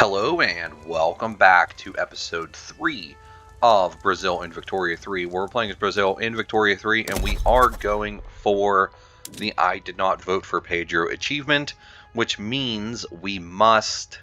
Hello and welcome back to episode 3 of Brazil in Victoria 3. We're playing as Brazil in Victoria 3 and we are going for the I did not vote for Pedro achievement, which means we must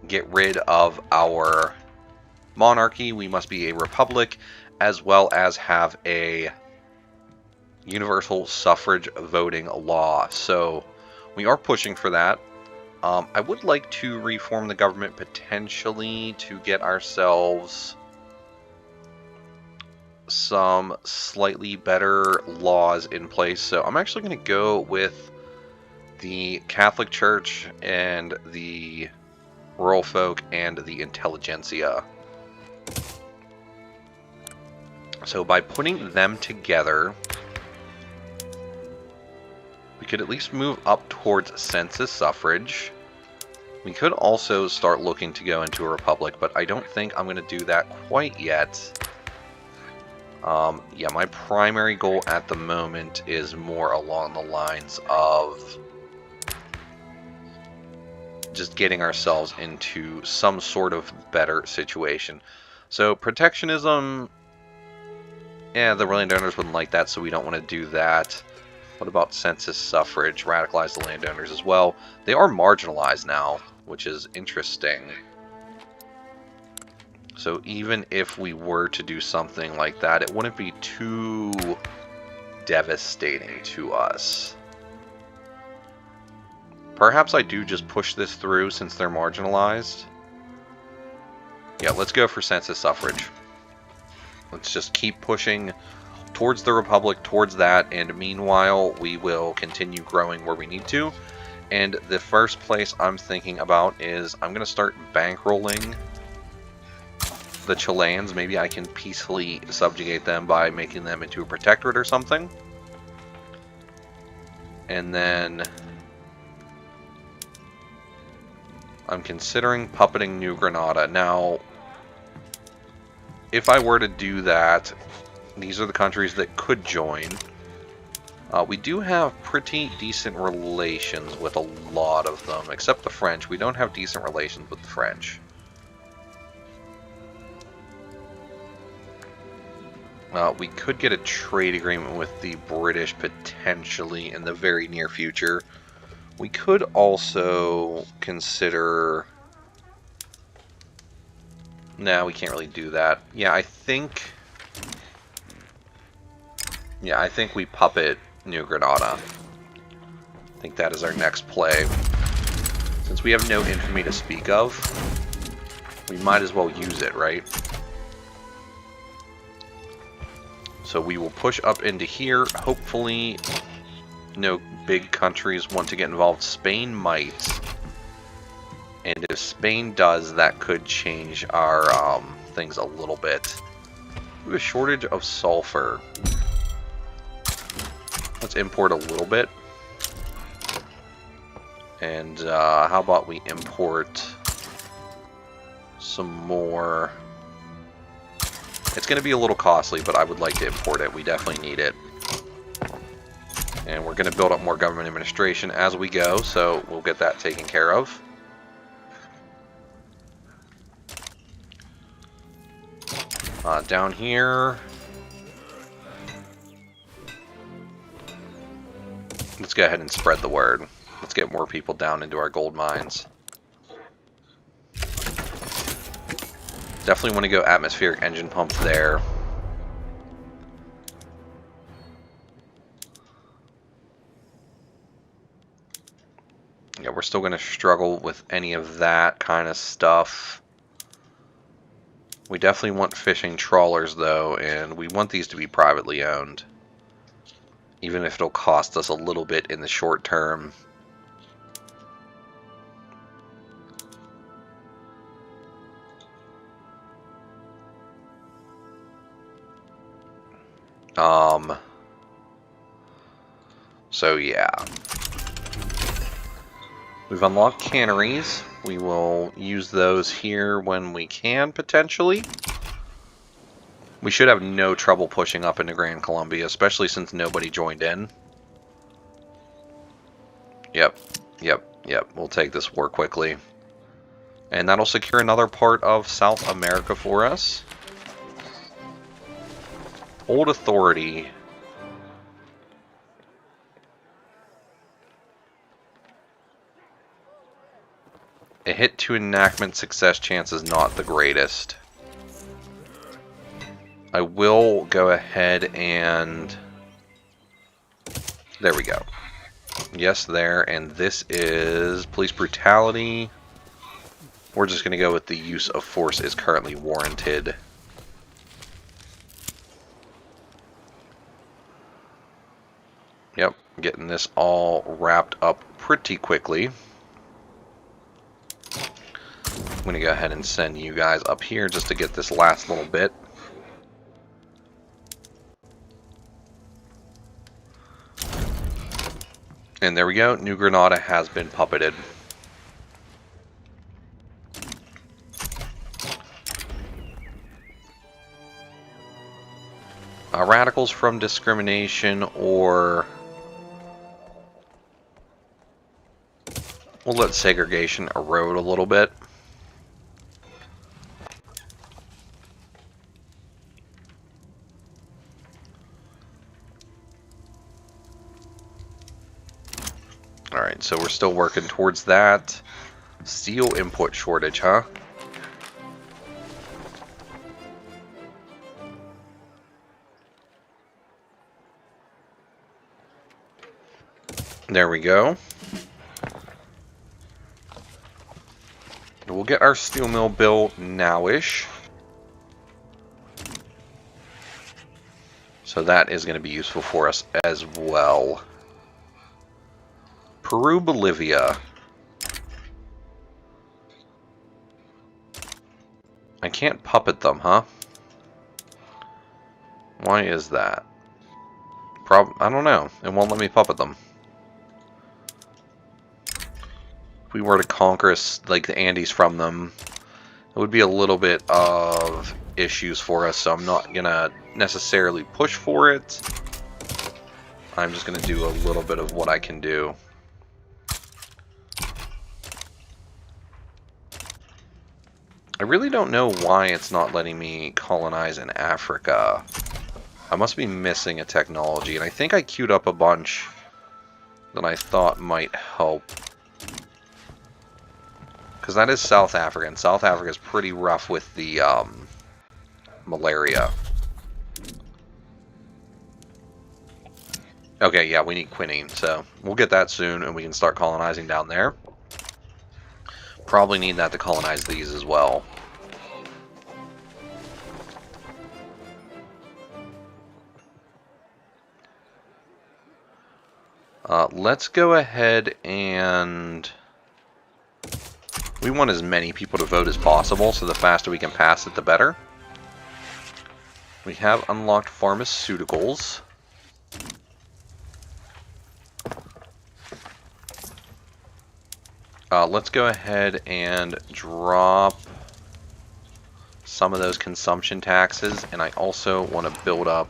get rid of our monarchy. We must be a republic as well as have a universal suffrage voting law. So we are pushing for that. I would like to reform the government potentially to get ourselves some slightly better laws in place. So I'm actually going to go with the Catholic Church and the rural folk and the intelligentsia. So by putting them together, we could at least move up towards census suffrage. We could also start looking to go into a republic, but I don't think I'm going to do that quite yet. Yeah, my primary goal at the moment is more along the lines of just getting ourselves into some sort of better situation. So protectionism, yeah, the landowners wouldn't like that, so we don't want to do that. What about census suffrage? Radicalize the landowners as well. They are marginalized now, which is interesting. So even if we were to do something like that, it wouldn't be too devastating to us. Perhaps I do just push this through since they're marginalized. Yeah, let's go for census suffrage. Let's just keep pushing towards the republic, towards that, and meanwhile we will continue growing where we need to. And the first place I'm thinking about is I'm going to start bankrolling the Chileans. Maybe I can peacefully subjugate them by making them into a protectorate or something. And then I'm considering puppeting New Granada. Now, if I were to do that, these are the countries that could join. We do have pretty decent relations with a lot of them, except the French. We don't have decent relations with the French. We could get a trade agreement with the British potentially in the very near future. We could also consider... No, we can't really do that. Yeah, I think we puppet New Granada. I think that is our next play. Since we have no infamy to speak of, we might as well use it, right? So we will push up into here. Hopefully no big countries want to get involved. Spain might. And if Spain does, that could change our things a little bit. We have a shortage of sulfur. Let's import a little bit. And how about we import some more? It's going to be a little costly, but I would like to import it. We definitely need it. And we're going to build up more government administration as we go, so we'll get that taken care of. Down here, let's go ahead and spread the word. Let's get more people down into our gold mines. Definitely want to go atmospheric engine pump there. Yeah, we're still going to struggle with any of that kind of stuff. We definitely want fishing trawlers, though, and we want these to be privately owned. Even if it'll cost us a little bit in the short term. So yeah. We've unlocked canneries. We will use those here when we can, potentially. We should have no trouble pushing up into Gran Colombia, especially since nobody joined in. Yep. We'll take this war quickly. And that'll secure another part of South America for us. Old Authority. A hit to enactment success chance is not the greatest. I will go ahead and... There we go. Yes, there. And this is police brutality. We're just going to go with the use of force is currently warranted. Yep, getting this all wrapped up pretty quickly. I'm going to go ahead and send you guys up here just to get this last little bit. And there we go, New Granada has been puppeted. Radicals from discrimination, or we'll let segregation erode a little bit. Alright, so we're still working towards that. Steel input shortage, huh? There we go. We'll get our steel mill built now-ish. So that is going to be useful for us as well. Peru, Bolivia. I can't puppet them, huh? Why is that? I don't know. It won't let me puppet them. If we were to conquer like the Andes from them, it would be a little bit of issues for us, so I'm not gonna necessarily push for it. I'm just gonna do a little bit of what I can do. I really don't know why it's not letting me colonize in Africa. I must be missing a technology, and I think I queued up a bunch that I thought might help. Because that is South Africa, and South Africa is pretty rough with the malaria. Okay, yeah, we need quinine, so we'll get that soon, and we can start colonizing down there. Probably need that to colonize these as well. Let's go ahead and... We want as many people to vote as possible, so the faster we can pass it, the better. We have unlocked pharmaceuticals. Let's go ahead and drop some of those consumption taxes, and I also want to build up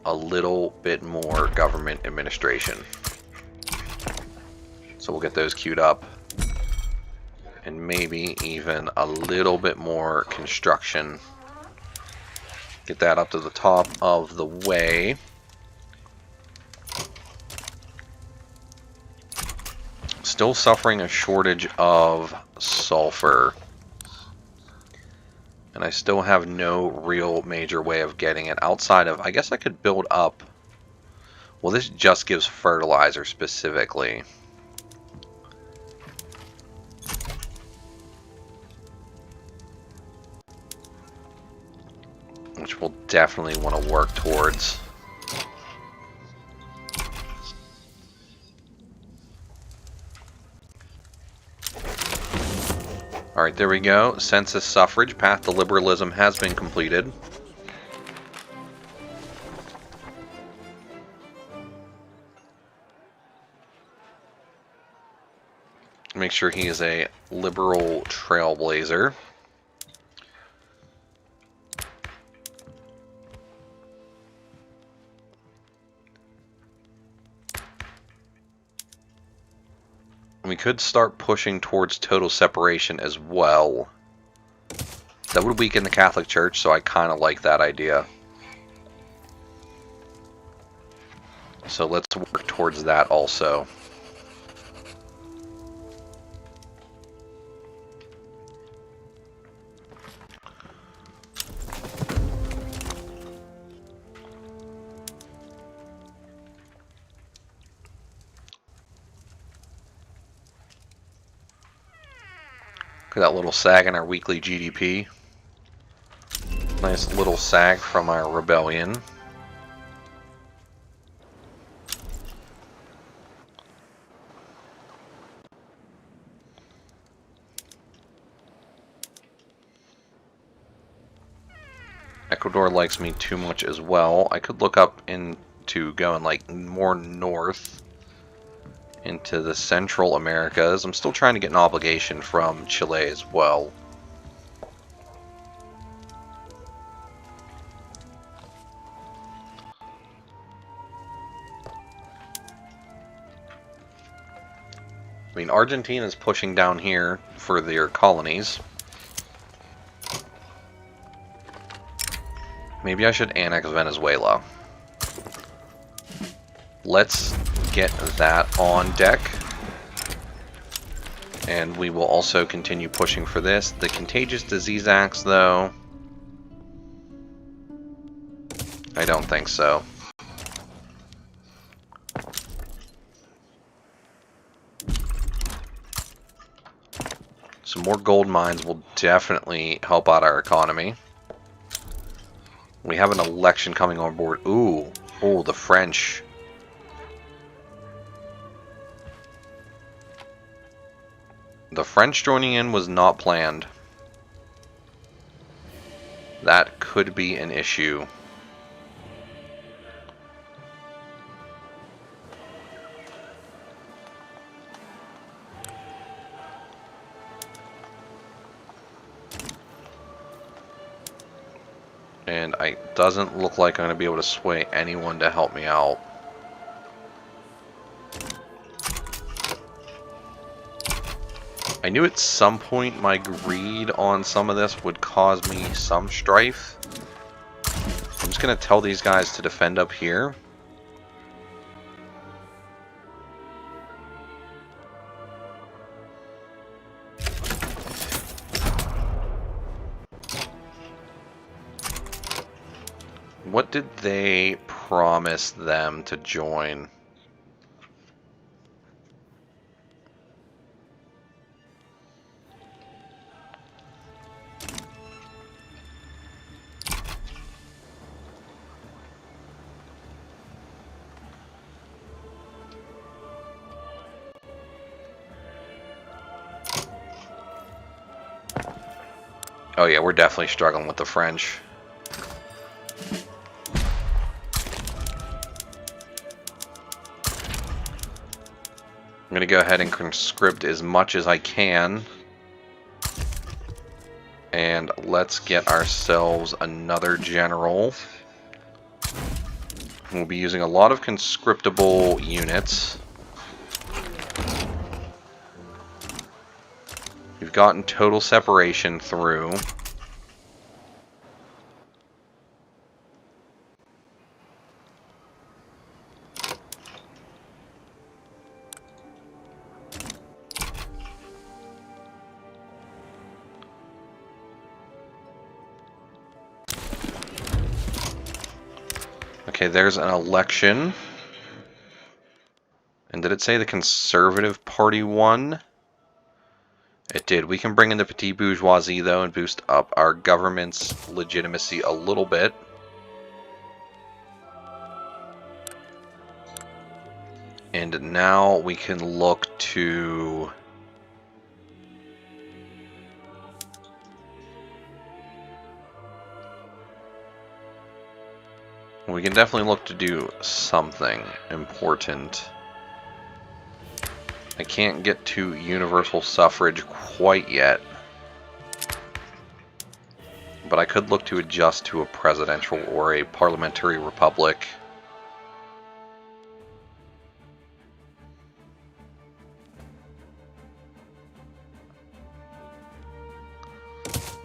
a little bit more government administration. So we'll get those queued up. And maybe even a little bit more construction. Get that up to the top of the way. Still suffering a shortage of sulfur. And I still have no real major way of getting it outside of... I guess I could build up... Well, this just gives fertilizer specifically. Which we'll definitely want to work towards. Alright, there we go. Census suffrage, path to liberalism has been completed. Make sure he is a liberal trailblazer. We could start pushing towards total separation as well. That would weaken the Catholic Church, so I kind of like that idea. So let's work towards that also. Look at that little sag in our weekly GDP. Nice little sag from our rebellion. Ecuador likes me too much as well. I could look up into going like more north into the Central Americas. I'm still trying to get an obligation from Chile as well. I mean, Argentina's pushing down here for their colonies. Maybe I should annex Venezuela. Let's get that on deck. And we will also continue pushing for this. The Contagious Disease Acts, though, I don't think so. Some more gold mines will definitely help out our economy. We have an election coming on board. Ooh, oh, the French. The French joining in was not planned. That could be an issue. And it doesn't look like I'm going to be able to sway anyone to help me out. I knew at some point my greed on some of this would cause me some strife. I'm just going to tell these guys to defend up here. What did they promise them to join? Oh yeah, we're definitely struggling with the French. I'm going to go ahead and conscript as much as I can. And let's get ourselves another general. We'll be using a lot of conscriptable units. We've gotten total separation through. Okay, there's an election. And did it say the Conservative Party won? It did. We can bring in the Petit Bourgeoisie, though, and boost up our government's legitimacy a little bit. And now we can look to... We can definitely look to do something important. I can't get to universal suffrage quite yet. But I could look to adjust to a presidential or a parliamentary republic.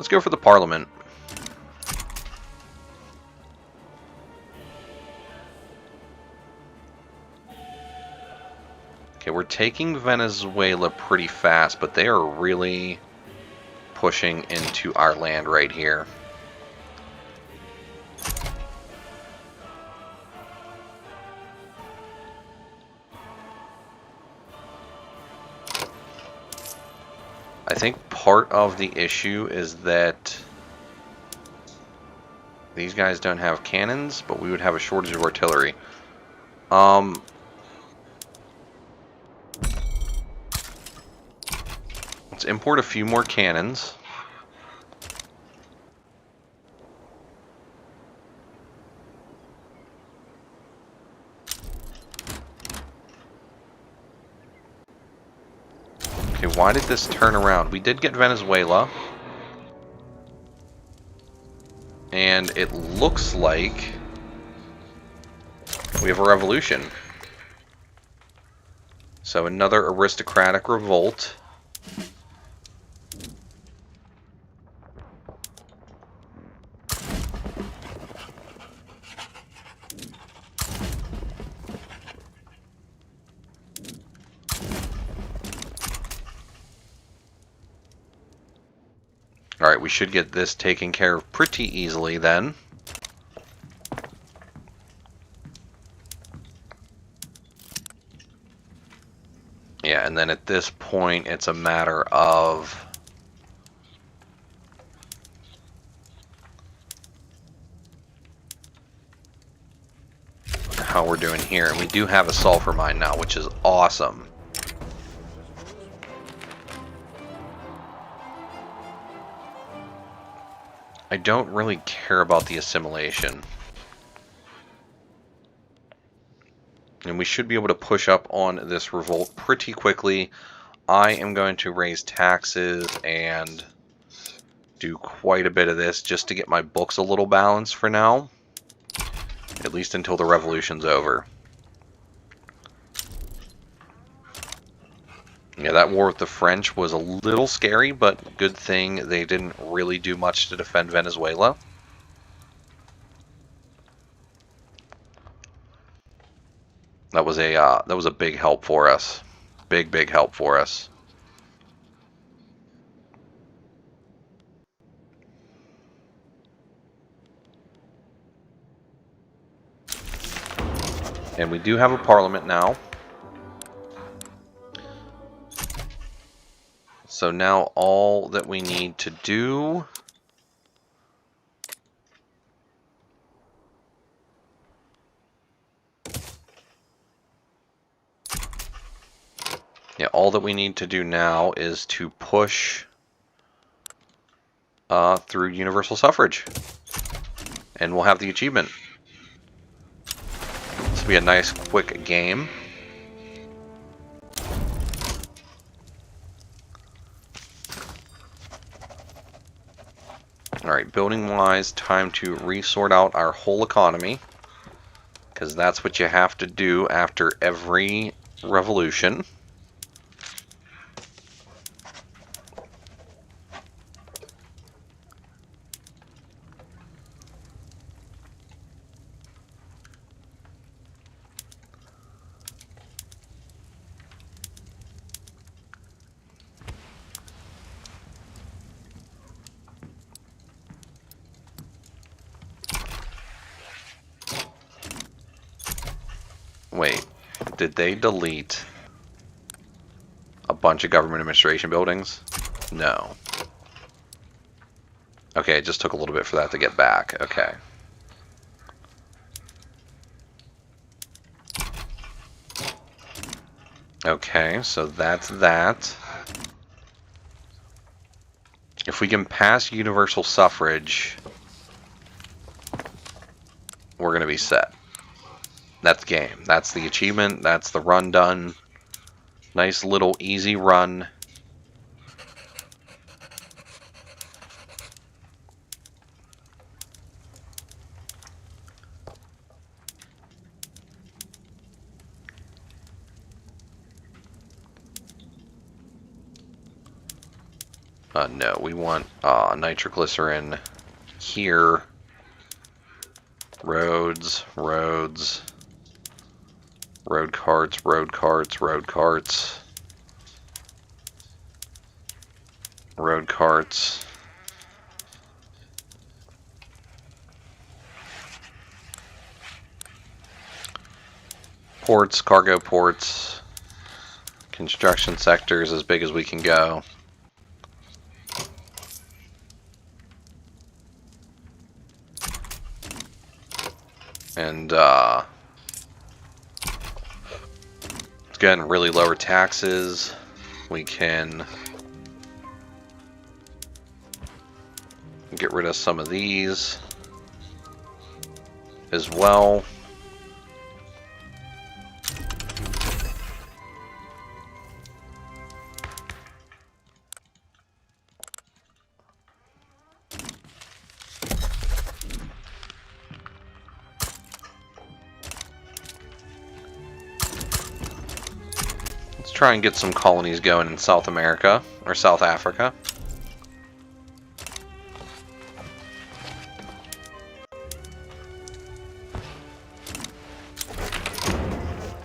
Let's go for the Parliament. Okay, we're taking Venezuela pretty fast, but they are really pushing into our land right here. I think part of the issue is that these guys don't have cannons, but we would have a shortage of artillery. Let's import a few more cannons. Okay, why did this turn around? We did get Venezuela. And it looks like we have a revolution. So another aristocratic revolt. Alright, we should get this taken care of pretty easily then. Yeah, and then at this point, it's a matter of how we're doing here. And we do have a sulfur mine now, which is awesome. I don't really care about the assimilation. And we should be able to push up on this revolt pretty quickly. I am going to raise taxes and do quite a bit of this just to get my books a little balanced for now. At least until the revolution's over. Yeah, that war with the French was a little scary, but good thing they didn't really do much to defend Venezuela. That was a big help for us. Big help for us. And we do have a parliament now. So now all that we need to do now is to push through universal suffrage. And we'll have the achievement. This will be a nice quick game. Alright, building wise, time to resort out our whole economy. Because that's what you have to do after every revolution. Wait, did they delete a bunch of government administration buildings? No. Okay, it just took a little bit for that to get back. Okay. Okay, so that's that. If we can pass universal suffrage, we're going to be set. That's game. That's the achievement. That's the run done. Nice little easy run. No, we want nitroglycerin here. Roads, roads, road carts, road carts, road carts, road carts. Ports, cargo ports, construction sectors as big as we can go. And again, really lower taxes. We can get rid of some of these as well. Try and get some colonies going in South America or South Africa.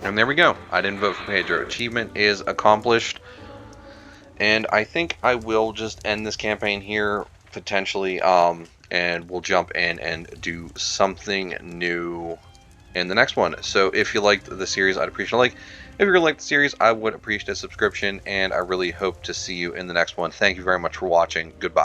And there we go. I didn't vote for Pedro. Achievement is accomplished. And I think I will just end this campaign here potentially, and we'll jump in and do something new in the next one. So if you liked the series, I'd appreciate a like. If you really liked the series, I would appreciate a subscription, and I really hope to see you in the next one. Thank you very much for watching. Goodbye.